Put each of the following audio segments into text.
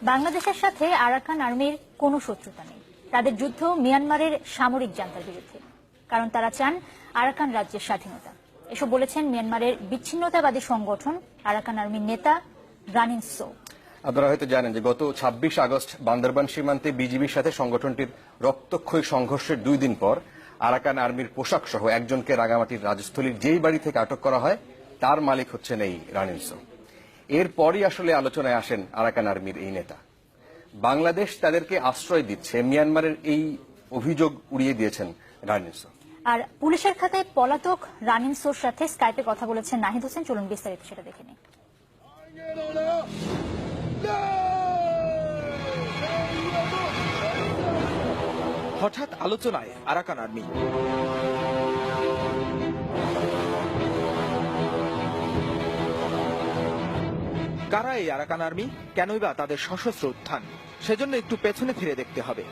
বাংলাদেশের সাথে আরাকান আর্মির কোনো শত্রুতা নেই। তাদের যুদ্ধ মিয়ানমারের সামরিক জান্তার বিরুদ্ধে, কারণ তারা চান আরাকান রাজ্যের স্বাধীনতা। এসব বলেছেন মিয়ানমারের বিচ্ছিন্নতাবাদী সংগঠন আরাকান আর্মির নেতা রানিন সো। আপনারা হয়তো জানেন যে গত ২৬ আগস্ট বান্দরবান সীমান্তে বিজিবির সাথে সংগঠনটির রক্তক্ষয়ী সংঘর্ষের 2 দিন পর আরাকান আর্মির পোশাক সহ একজনকে রাঙামাটির রাজস্থলীর যেই বাড়ি থেকে আটক করা হয় তার মালিক হচ্ছেন এই রানিন সো। এরপরই আসলে আলোচনায় আসেন আরাকান আর্মির এই নেতা। বাংলাদেশ তাদেরকে আশ্রয় দিচ্ছে, মিয়ানমারের এই অভিযোগ উড়িয়ে দিয়েছেন রানিন সো। আর পুলিশের খাতায় পলাতক রানিন সোর সাথে স্কাইপে কথা বলেছেন নাহিদ হোসেন। চলুন বিস্তারিত সেটা দেখে নিই। হঠাৎ আলোচনায় আরাকান আর্মি। কারা এই আরাকান আর্মি, কেনই বা তাদের সশস্ত্র উত্থান, সেজন্য একটু পেছনে ফিরে দেখতে হবে।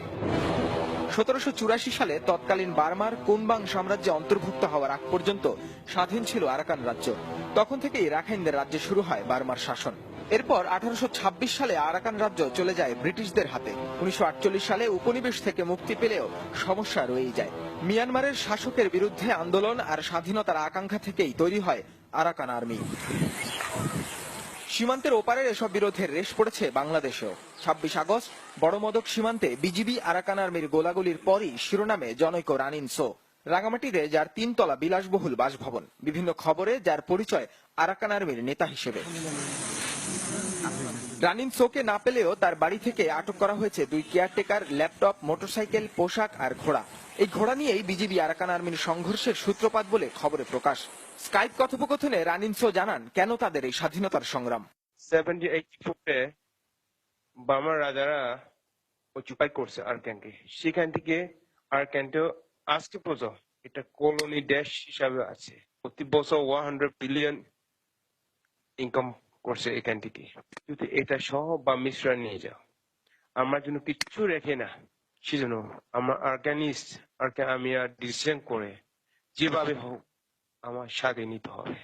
১৭৮৪ সালে তৎকালীন বার্মার কুনবাং সাম্রাজ্যে অন্তর্ভুক্ত হওয়ার আগ পর্যন্ত স্বাধীন ছিল আরাকান রাজ্য। তখন থেকেই রাখাইনদের রাজ্যে শুরু হয় বার্মার শাসন। এরপর ১৮২৬ সালে আরাকান রাজ্য চলে যায় ব্রিটিশদের হাতে। ১৯৪৮ সালে উপনিবেশ থেকে মুক্তি পেলেও সমস্যা রয়েই যায়। মিয়ানমারের শাসকের বিরুদ্ধে আন্দোলন আর স্বাধীনতার আকাঙ্ক্ষা থেকেই তৈরি হয় আরাকান আর্মি। সীমান্তের ওপারের এসব বিরোধের রেশ পড়েছে বাংলাদেশেও। ২৬ আগস্ট বড়মদক সীমান্তে বিজিবি আরাকান আর্মির গোলাগুলির পরই শিরোনামে জনৈক রানিন সো। রাঙামাটিতে যার ৩ তলা বিলাসবহুল বাসভবন, বিভিন্ন খবরে যার পরিচয় আরাকান আর্মির নেতা হিসেবে। রানিন সোকে না পেলেও তার বাড়ি থেকে আটক করা হয়েছে 2 কেয়ারটেকার, ল্যাপটপ, মোটরসাইকেল, পোশাক আর ঘোড়া। এই ঘোড়া নিয়েই বিজিবি আরাকান আর্মির সংঘর্ষের সূত্রপাত বলে খবরে প্রকাশ। স্কাইপ কথোপকথনে রানিন সো জানান কেন তাদের এই স্বাধীনতার সংগ্রাম। 70-80 বার্মার রাজারা অকুপাই করছে আরাকানকে। সেখান থেকে আরাকানটা আজকে পর্যন্ত এটা কলোনি দেশ হিসাবে আছে। প্রতি বছর 100 বিলিয়ন ইনকাম করছে এখান থেকে। যদি এটা সহ বা মিশ্রা নিয়ে যাও, আমার জন্য কিচ্ছু রেখে না। সেজন্য আমার আরাকানিস্ট আমি ডিসিশন করে যেভাবে হোক আমার স্বাধীন নিতে হবে।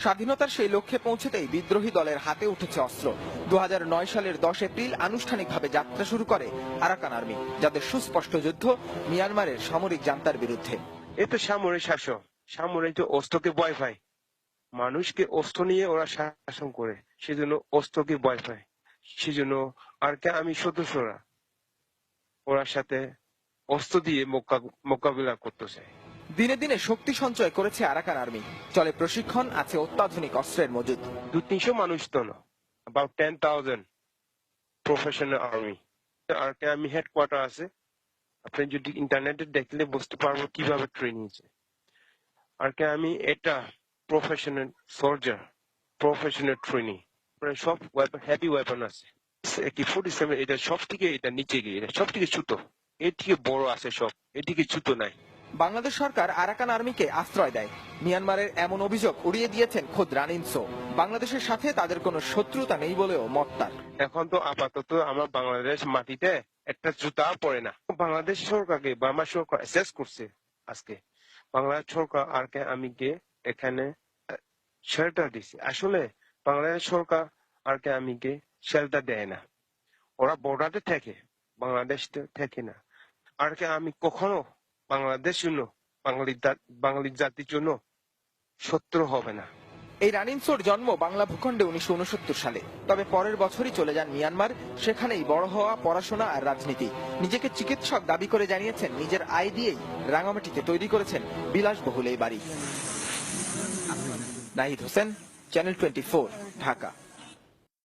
স্বাধীনতার সেই লক্ষ্যে পৌঁছতেই বিদ্রোহী দলের হাতে উঠেছে অস্ত্র। ২০০৯ সালের 10 এপ্রিল আনুষ্ঠানিকভাবে যাত্রা শুরু করে আরাকান আর্মি, যাদের সুস্পষ্ট যুদ্ধ মিয়ানমারের সামরিক জান্তার বিরুদ্ধে। এ তো সামরিক শাসক, সামরিক তো অস্ত্রকে ভয় পায়, মানুষকে অস্ত্র নিয়ে ওরা শাসন করে, সেজন্য অস্ত্রকে ভয় পায়। সেজন্য আমি সদস্যরা ওরা সাথে অস্ত্র দিয়ে মোকাবিলা করতে চায়। দিনে দিনে শক্তি সঞ্চয় করেছে আরাকান আর্মি। চলে প্রশিক্ষণ, আছে অত্যাধুনিক অস্ত্রের মজুদ। 200-300 মানুষ তো না, about 10,000 professional army. Army headquarter আছে, আপনি যদি ইন্টারনেটে দেখলে বুঝতে পারবো কিভাবে ট্রেনিং হয়েছে। আমি এটা প্রফেশনাল সোলজার, প্রফেশনাল ট্রেনিং, সব ওয়েপন, হেভি ওয়েপন আছে। AK-47 এটা সব থেকে এটা নিচে গিয়ে, এটা সব থেকে ছোট, এর থেকে বড় আছে সব, এর থেকে ছোট নাই। বাংলাদেশ সরকার আরাকান আর্মিকে আশ্রয় দেয়। মিয়ানমারের এমন অভিযোগ উড়িয়ে দিয়েছেন খোদ রানিন সো। বাংলাদেশের সাথে তাদের কোনো শত্রুতা নেই বলেও মত তার। এখন তো আপাতত আমার বাংলাদেশ মাটিতে একটা জুতা পড়ে না। বাংলাদেশ সরকারকে, বার্মা সরকার অ্যাসেস করছে আজকে। বাংলাদেশ সরকার আমিকে এখানে শেল্টার দিছে। আসলে বাংলাদেশ সরকার আমিকে শেল্টার দেয় না, ওরা বর্ডারে থাকে, বাংলাদেশে থাকে না। আমি কখনো বাংলাদেশ জন্য, বাঙালি জাতির জন্য শত্রু হবে না। এই রানিন সোর জন্ম বাংলা ভূখণ্ডে ১৯৬৯ সালে। তবে পরের বছরই চলে যান মিয়ানমার। সেখানেই বড় হওয়া, পড়াশোনা আর রাজনীতি। নিজেকে চিকিৎসক দাবি করে জানিয়েছেন নিজের আয় দিয়েই রাঙামাটিতে তৈরি করেছেন বিলাসবহুল এই বাড়ি। নাহিদ হোসেন, চ্যানেল 24, ঢাকা।